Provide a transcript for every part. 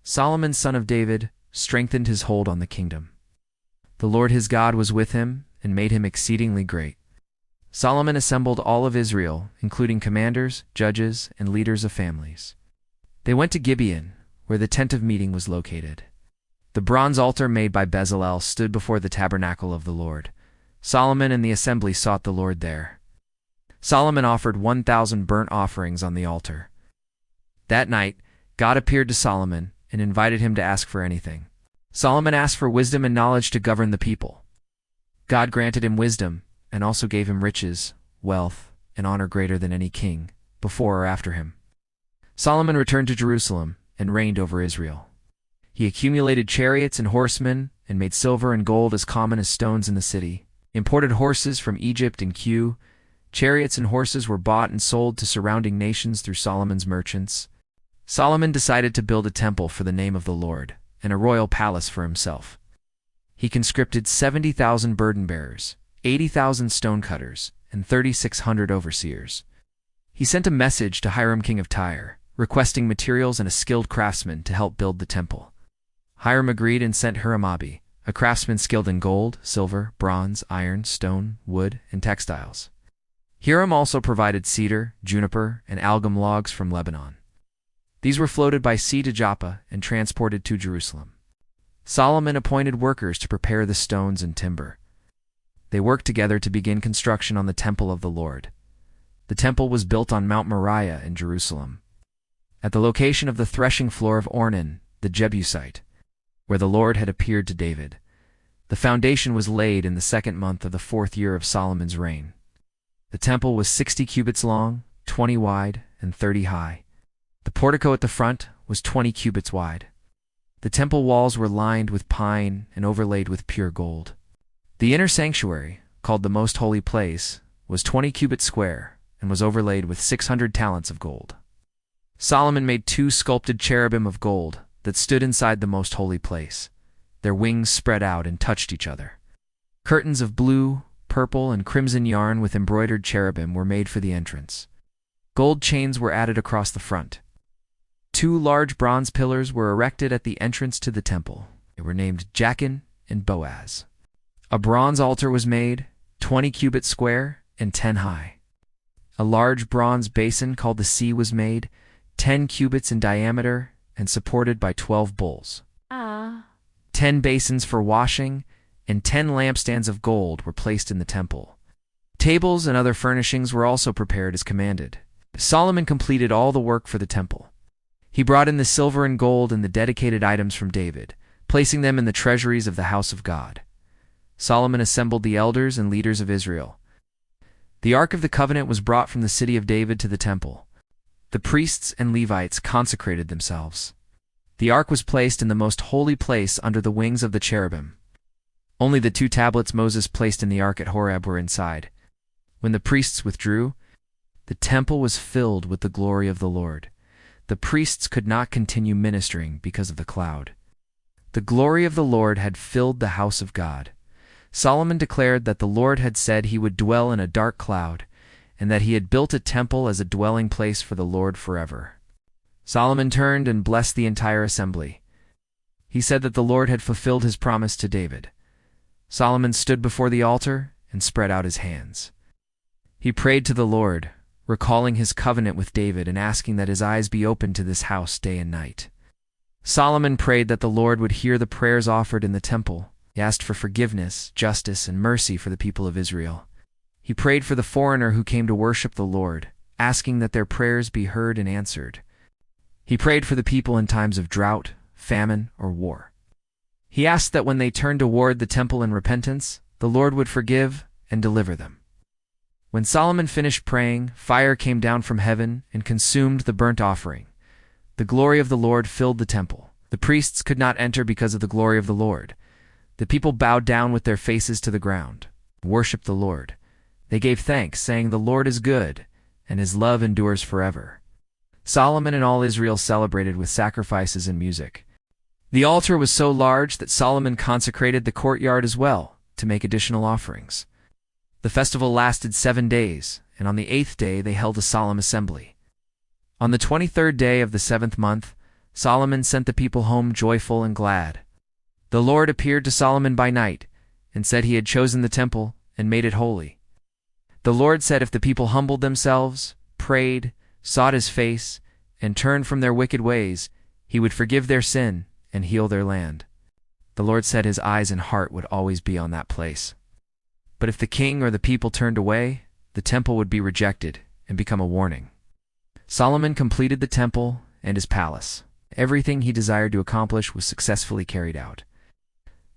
Solomon, son of David, strengthened his hold on the kingdom. The Lord his God was with him and made him exceedingly great. Solomon assembled all of Israel, including commanders, judges, and leaders of families. They went to Gibeon, where the tent of meeting was located. The bronze altar made by Bezalel stood before the tabernacle of the Lord. Solomon and the assembly sought the Lord there. Solomon offered 1,000 burnt offerings on the altar. That night, God appeared to Solomon and invited him to ask for anything. Solomon asked for wisdom and knowledge to govern the people. God granted him wisdom and also gave him riches, wealth, and honor greater than any king, before or after him. Solomon returned to Jerusalem and reigned over Israel. He accumulated chariots and horsemen and made silver and gold as common as stones in the city, imported horses from Egypt and Cu. Chariots and horses were bought and sold to surrounding nations through Solomon's merchants. Solomon decided to build a temple for the name of the Lord and a royal palace for himself. He conscripted 70,000 burden-bearers, 80,000 stonecutters, and 3,600 overseers. He sent a message to Hiram, king of Tyre, requesting materials and a skilled craftsman to help build the temple. Hiram agreed and sent Huramabi, a craftsman skilled in gold, silver, bronze, iron, stone, wood, and textiles. Hiram also provided cedar, juniper, and algum logs from Lebanon. These were floated by sea to Joppa and transported to Jerusalem. Solomon appointed workers to prepare the stones and timber. They worked together to begin construction on the temple of the Lord. The temple was built on Mount Moriah in Jerusalem, at the location of the threshing floor of Ornan, the Jebusite, where the Lord had appeared to David. The foundation was laid in the 2nd month of the 4th year of Solomon's reign. The temple was 60 cubits long, 20 wide, and 30 high. The portico at the front was 20 cubits wide. The temple walls were lined with pine and overlaid with pure gold. The inner sanctuary, called the Most Holy Place, was 20 cubits square and was overlaid with 600 talents of gold. Solomon made 2 sculpted cherubim of gold that stood inside the Most Holy Place. Their wings spread out and touched each other. Curtains of blue, purple, and crimson yarn with embroidered cherubim were made for the entrance. Gold chains were added across the front. 2 large bronze pillars were erected at the entrance to the temple. They were named Jachin and Boaz. A bronze altar was made, 20 cubits square and 10 high. A large bronze basin called the sea was made, 10 cubits in diameter and supported by 12 bulls. 10 basins for washing and 10 lampstands of gold were placed in the temple. Tables and other furnishings were also prepared as commanded. Solomon completed all the work for the temple. He brought in the silver and gold and the dedicated items from David, placing them in the treasuries of the house of God. Solomon assembled the elders and leaders of Israel. The Ark of the Covenant was brought from the city of David to the temple. The priests and Levites consecrated themselves. The ark was placed in the most holy place under the wings of the cherubim. Only the 2 tablets Moses placed in the ark at Horeb were inside. When the priests withdrew, the temple was filled with the glory of the Lord. The priests could not continue ministering because of the cloud. The glory of the Lord had filled the house of God. Solomon declared that the Lord had said he would dwell in a dark cloud, and that he had built a temple as a dwelling place for the Lord forever. Solomon turned and blessed the entire assembly. He said that the Lord had fulfilled his promise to David. Solomon stood before the altar and spread out his hands. He prayed to the Lord, recalling his covenant with David and asking that his eyes be open to this house day and night. Solomon prayed that the Lord would hear the prayers offered in the temple. He asked for forgiveness, justice, and mercy for the people of Israel. He prayed for the foreigner who came to worship the Lord, asking that their prayers be heard and answered. He prayed for the people in times of drought, famine, or war. He asked that when they turned toward the temple in repentance, the Lord would forgive and deliver them. When Solomon finished praying, fire came down from heaven and consumed the burnt offering. The glory of the Lord filled the temple. The priests could not enter because of the glory of the Lord. The people bowed down with their faces to the ground, worshipped the Lord. They gave thanks, saying, "The Lord is good, and his love endures forever." Solomon and all Israel celebrated with sacrifices and music. The altar was so large that Solomon consecrated the courtyard as well, to make additional offerings. The festival lasted 7 days, and on the 8th day they held a solemn assembly. On the 23rd day of the 7th month, Solomon sent the people home joyful and glad. The Lord appeared to Solomon by night and said he had chosen the temple and made it holy. The Lord said if the people humbled themselves, prayed, sought his face, and turned from their wicked ways, he would forgive their sin and heal their land. The Lord said his eyes and heart would always be on that place. But if the king or the people turned away, the temple would be rejected and become a warning. Solomon completed the temple and his palace. Everything he desired to accomplish was successfully carried out.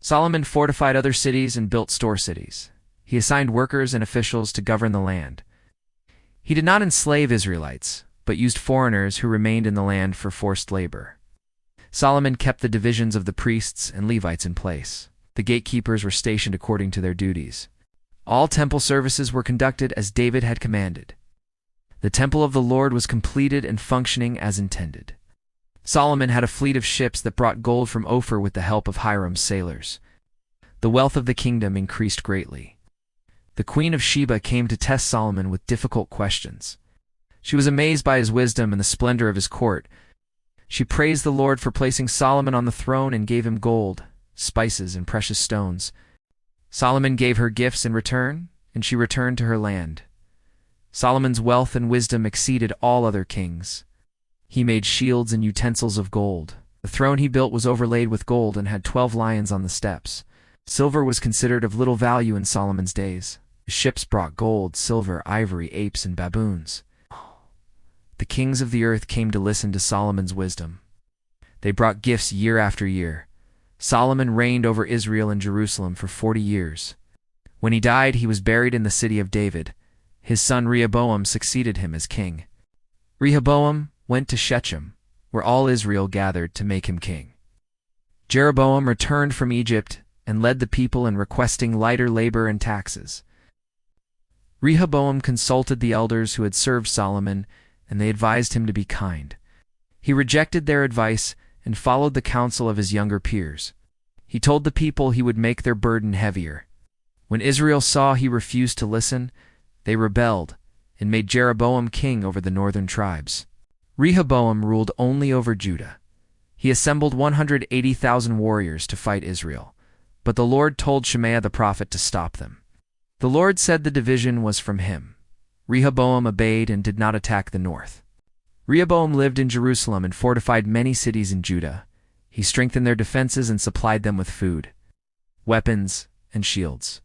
Solomon fortified other cities and built store cities. He assigned workers and officials to govern the land. He did not enslave Israelites, but used foreigners who remained in the land for forced labor. Solomon kept the divisions of the priests and Levites in place. The gatekeepers were stationed according to their duties. All temple services were conducted as David had commanded. The temple of the Lord was completed and functioning as intended. Solomon had a fleet of ships that brought gold from Ophir with the help of Hiram's sailors. The wealth of the kingdom increased greatly. The Queen of Sheba came to test Solomon with difficult questions. She was amazed by his wisdom and the splendor of his court. She praised the Lord for placing Solomon on the throne and gave him gold, spices, and precious stones. Solomon gave her gifts in return, and she returned to her land. Solomon's wealth and wisdom exceeded all other kings. He made shields and utensils of gold. The throne he built was overlaid with gold and had 12 lions on the steps. Silver was considered of little value in Solomon's days. The ships brought gold, silver, ivory, apes, and baboons. The kings of the earth came to listen to Solomon's wisdom. They brought gifts year after year. Solomon reigned over Israel and Jerusalem for 40 years. When he died, he was buried in the city of David. His son Rehoboam succeeded him as king. Rehoboam went to Shechem, where all Israel gathered to make him king. Jeroboam returned from Egypt and led the people in requesting lighter labor and taxes. Rehoboam consulted the elders who had served Solomon, and they advised him to be kind. He rejected their advice and followed the counsel of his younger peers. He told the people he would make their burden heavier. When Israel saw he refused to listen, they rebelled and made Jeroboam king over the northern tribes. Rehoboam ruled only over Judah. He assembled 180,000 warriors to fight Israel, but the Lord told Shemaiah the prophet to stop them. The Lord said the division was from him. Rehoboam obeyed and did not attack the north. Rehoboam lived in Jerusalem and fortified many cities in Judah. He strengthened their defenses and supplied them with food, weapons, and shields.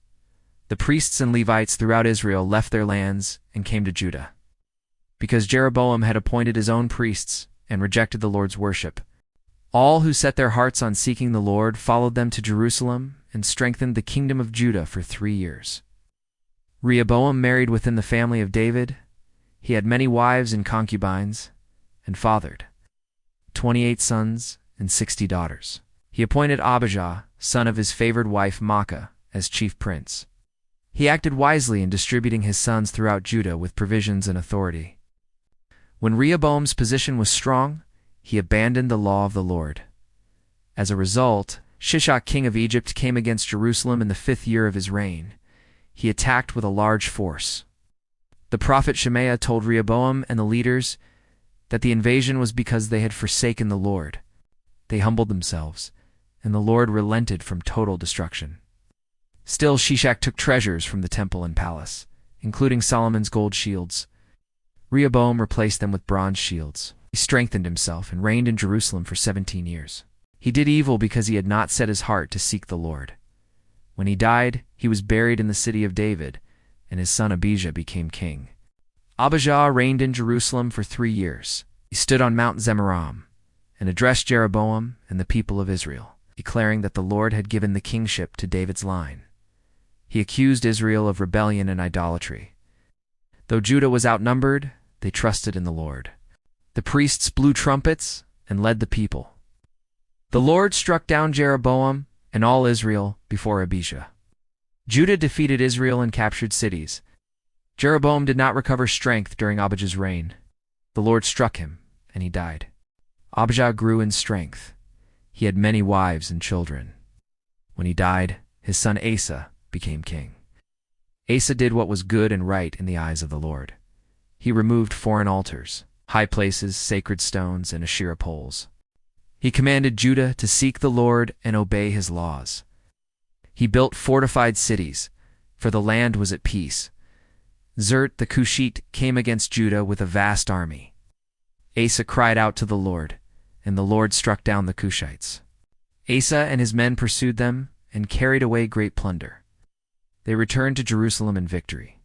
The priests and Levites throughout Israel left their lands and came to Judah. Because Jeroboam had appointed his own priests and rejected the Lord's worship, all who set their hearts on seeking the Lord followed them to Jerusalem and strengthened the kingdom of Judah for 3 years. Rehoboam married within the family of David. He had many wives and concubines, and fathered 28 sons and 60 daughters. He appointed Abijah, son of his favored wife Maacah, as chief prince. He acted wisely in distributing his sons throughout Judah with provisions and authority. When Rehoboam's position was strong, he abandoned the law of the Lord. As a result, Shishak, king of Egypt, came against Jerusalem in the 5th year of his reign. He attacked with a large force. The prophet Shemaiah told Rehoboam and the leaders that the invasion was because they had forsaken the Lord. They humbled themselves, and the Lord relented from total destruction. Still, Shishak took treasures from the temple and palace, including Solomon's gold shields. Rehoboam replaced them with bronze shields. He strengthened himself and reigned in Jerusalem for 17 years. He did evil because he had not set his heart to seek the Lord. When he died, he was buried in the city of David, and his son Abijah became king. Abijah reigned in Jerusalem for 3 years. He stood on Mount Zemaraim and addressed Jeroboam and the people of Israel, declaring that the Lord had given the kingship to David's line. He accused Israel of rebellion and idolatry. Though Judah was outnumbered, they trusted in the Lord. The priests blew trumpets and led the people. The Lord struck down Jeroboam and all Israel before Abijah. Judah defeated Israel and captured cities. Jeroboam did not recover strength during Abijah's reign. The Lord struck him, and he died. Abijah grew in strength. He had many wives and children. When he died, his son Asa became king. Asa did what was good and right in the eyes of the Lord. He removed foreign altars, high places, sacred stones, and Asherah poles. He commanded Judah to seek the Lord and obey his laws. He built fortified cities, for the land was at peace. Zert the Cushite came against Judah with a vast army. Asa cried out to the Lord, and the Lord struck down the Cushites. Asa and his men pursued them and carried away great plunder. They returned to Jerusalem in victory.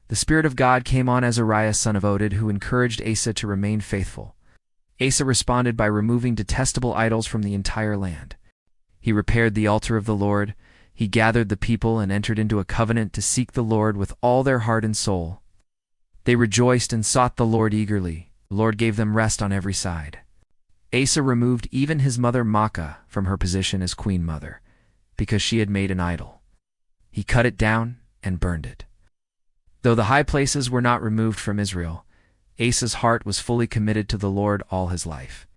The Spirit of God came on Azariah son of Oded, who encouraged Asa to remain faithful. Asa responded by removing detestable idols from the entire land. He repaired the altar of the Lord. He gathered the people and entered into a covenant to seek the Lord with all their heart and soul. They rejoiced and sought the Lord eagerly. The Lord gave them rest on every side. Asa removed even his mother Maacah from her position as queen mother, because she had made an idol. He cut it down and burned it. Though the high places were not removed from Israel, Asa's heart was fully committed to the Lord all his life.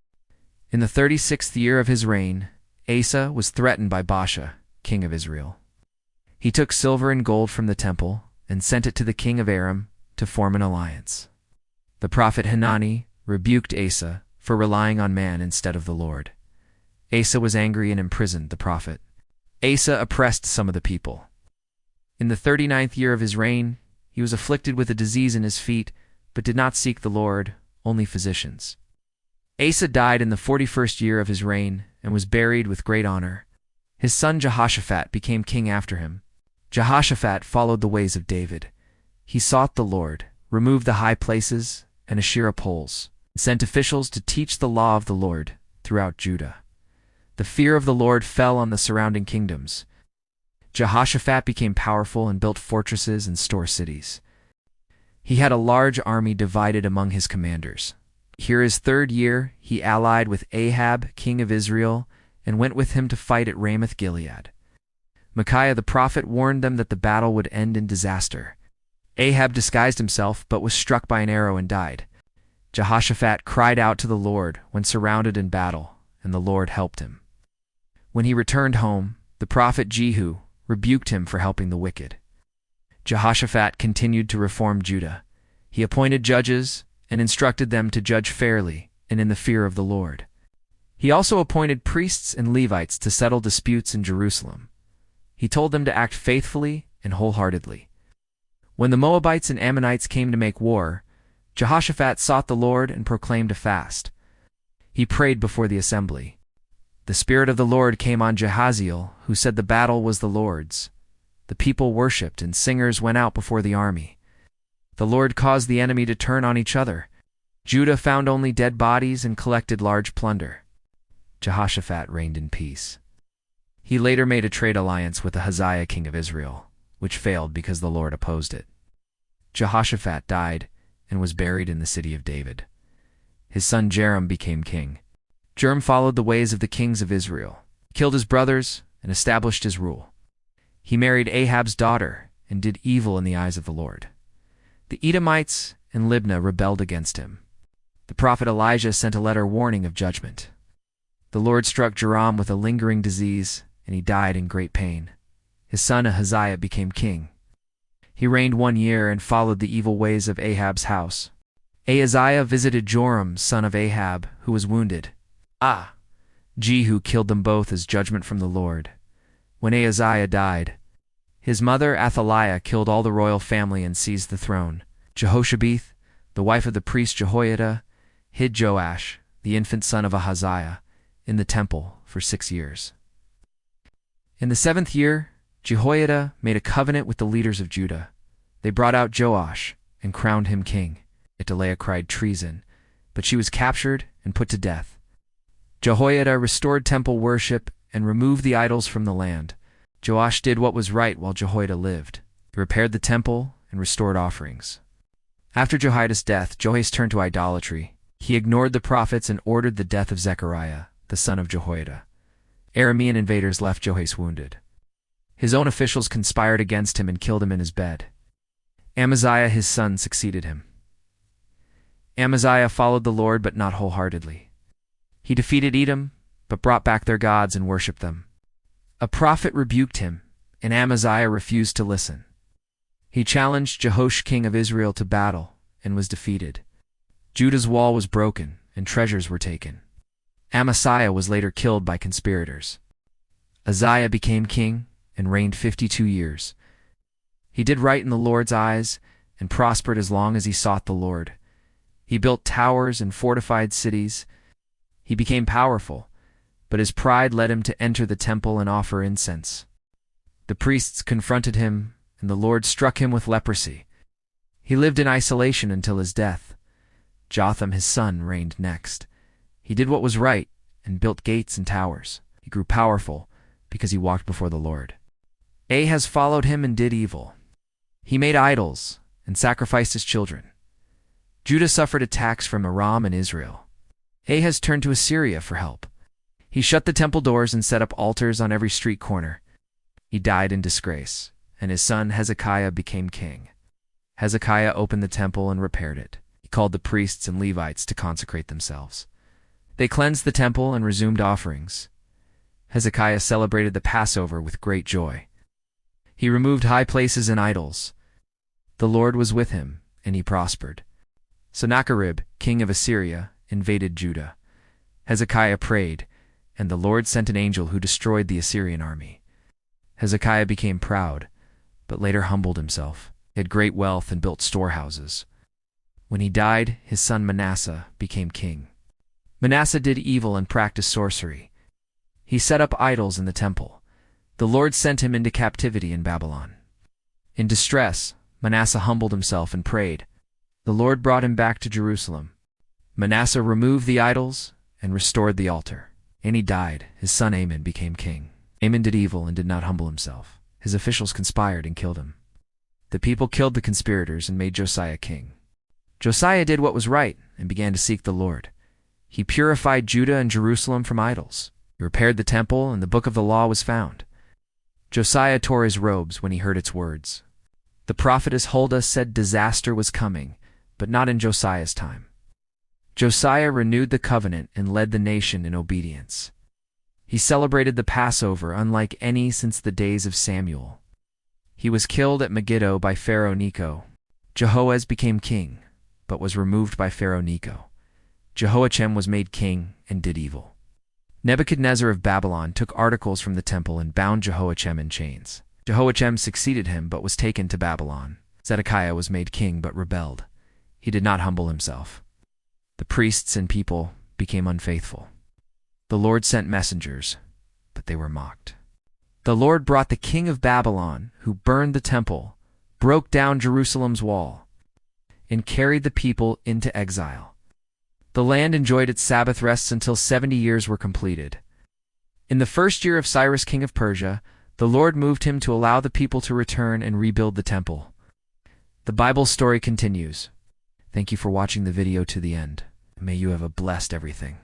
In the 36th year of his reign, Asa was threatened by Baasha, king of Israel. He took silver and gold from the temple and sent it to the king of Aram to form an alliance. The prophet Hanani rebuked Asa for relying on man instead of the Lord. Asa was angry and imprisoned the prophet. Asa oppressed some of the people. In the 39th year of his reign, he was afflicted with a disease in his feet, but did not seek the Lord, only physicians. Asa died in the 41st year of his reign and was buried with great honor. His son Jehoshaphat became king after him. Jehoshaphat followed the ways of David. He sought the Lord, removed the high places and Asherah poles, and sent officials to teach the law of the Lord throughout Judah. The fear of the Lord fell on the surrounding kingdoms. Jehoshaphat became powerful and built fortresses and store cities. He had a large army divided among his commanders. Here his 3rd year, he allied with Ahab, king of Israel, and went with him to fight at Ramoth-Gilead. Micaiah the prophet warned them that the battle would end in disaster. Ahab disguised himself, but was struck by an arrow and died. Jehoshaphat cried out to the Lord when surrounded in battle, and the Lord helped him. When he returned home, the prophet Jehu rebuked him for helping the wicked. Jehoshaphat continued to reform Judah. He appointed judges and instructed them to judge fairly and in the fear of the Lord. He also appointed priests and Levites to settle disputes in Jerusalem. He told them to act faithfully and wholeheartedly. When the Moabites and Ammonites came to make war, Jehoshaphat sought the Lord and proclaimed a fast. He prayed before the assembly. The Spirit of the Lord came on Jehaziel, who said the battle was the Lord's. The people worshipped, and singers went out before the army. The Lord caused the enemy to turn on each other. Judah found only dead bodies and collected large plunder. Jehoshaphat reigned in peace. He later made a trade alliance with Ahaziah king of Israel, which failed because the Lord opposed it. Jehoshaphat died and was buried in the city of David. His son Joram became king. Joram followed the ways of the kings of Israel, killed his brothers, and established his rule. He married Ahab's daughter and did evil in the eyes of the Lord. The Edomites and Libnah rebelled against him. The prophet Elijah sent a letter warning of judgment. The Lord struck Joram with a lingering disease, and he died in great pain. His son Ahaziah became king. He reigned 1 year and followed the evil ways of Ahab's house. Ahaziah visited Joram, son of Ahab, who was wounded. Jehu killed them both as judgment from the Lord. When Ahaziah died, his mother Athaliah killed all the royal family and seized the throne. Jehoshabeth, the wife of the priest Jehoiada, hid Joash, the infant son of Ahaziah, in the temple for 6 years. In the 7th year, Jehoiada made a covenant with the leaders of Judah. They brought out Joash and crowned him king. Athaliah cried treason, but she was captured and put to death. Jehoiada restored temple worship and removed the idols from the land. Joash did what was right while Jehoiada lived. He repaired the temple and restored offerings. After Jehoiada's death, Joash turned to idolatry. He ignored the prophets and ordered the death of Zechariah, the son of Jehoiada. Aramean invaders left Joash wounded. His own officials conspired against him and killed him in his bed. Amaziah his son succeeded him. Amaziah followed the Lord but not wholeheartedly. He defeated Edom, but brought back their gods and worshipped them. A prophet rebuked him, and Amaziah refused to listen. He challenged Jehoash king of Israel to battle, and was defeated. Judah's wall was broken, and treasures were taken. Amaziah was later killed by conspirators. Uzziah became king and reigned 52 years. He did right in the Lord's eyes and prospered as long as he sought the Lord. He built towers and fortified cities. He became powerful, but his pride led him to enter the temple and offer incense. The priests confronted him, and the Lord struck him with leprosy. He lived in isolation until his death. Jotham, his son, reigned next. He did what was right and built gates and towers. He grew powerful because he walked before the Lord. Ahaz followed him and did evil. He made idols and sacrificed his children. Judah suffered attacks from Aram and Israel. Ahaz turned to Assyria for help. He shut the temple doors and set up altars on every street corner. He died in disgrace, and his son Hezekiah became king. Hezekiah opened the temple and repaired it. He called the priests and Levites to consecrate themselves. They cleansed the temple and resumed offerings. Hezekiah celebrated the Passover with great joy. He removed high places and idols. The Lord was with him, and he prospered. Sennacherib, king of Assyria, invaded Judah. Hezekiah prayed, and the Lord sent an angel who destroyed the Assyrian army. Hezekiah became proud, but later humbled himself. He had great wealth and built storehouses. When he died, his son Manasseh became king. Manasseh did evil and practiced sorcery. He set up idols in the temple. The Lord sent him into captivity in Babylon. In distress, Manasseh humbled himself and prayed. The Lord brought him back to Jerusalem. Manasseh removed the idols and restored the altar. And he died. His son Amon became king. Amon did evil and did not humble himself. His officials conspired and killed him. The people killed the conspirators and made Josiah king. Josiah did what was right and began to seek the Lord. He purified Judah and Jerusalem from idols. He repaired the temple, and the book of the law was found. Josiah tore his robes when he heard its words. The prophetess Huldah said disaster was coming, but not in Josiah's time. Josiah renewed the covenant and led the nation in obedience. He celebrated the Passover unlike any since the days of Samuel. He was killed at Megiddo by Pharaoh Necho. Jehoaz became king, but was removed by Pharaoh Necho. Jehoiachin was made king and did evil. Nebuchadnezzar of Babylon took articles from the temple and bound Jehoiachin in chains. Jehoiachin succeeded him but was taken to Babylon. Zedekiah was made king but rebelled. He did not humble himself. The priests and people became unfaithful. The Lord sent messengers, but they were mocked. The Lord brought the king of Babylon, who burned the temple, broke down Jerusalem's wall, and carried the people into exile. The land enjoyed its Sabbath rests until 70 years were completed. In the first year of Cyrus, king of Persia, the Lord moved him to allow the people to return and rebuild the temple. The Bible story continues. Thank you for watching the video to the end. May you have a blessed everything.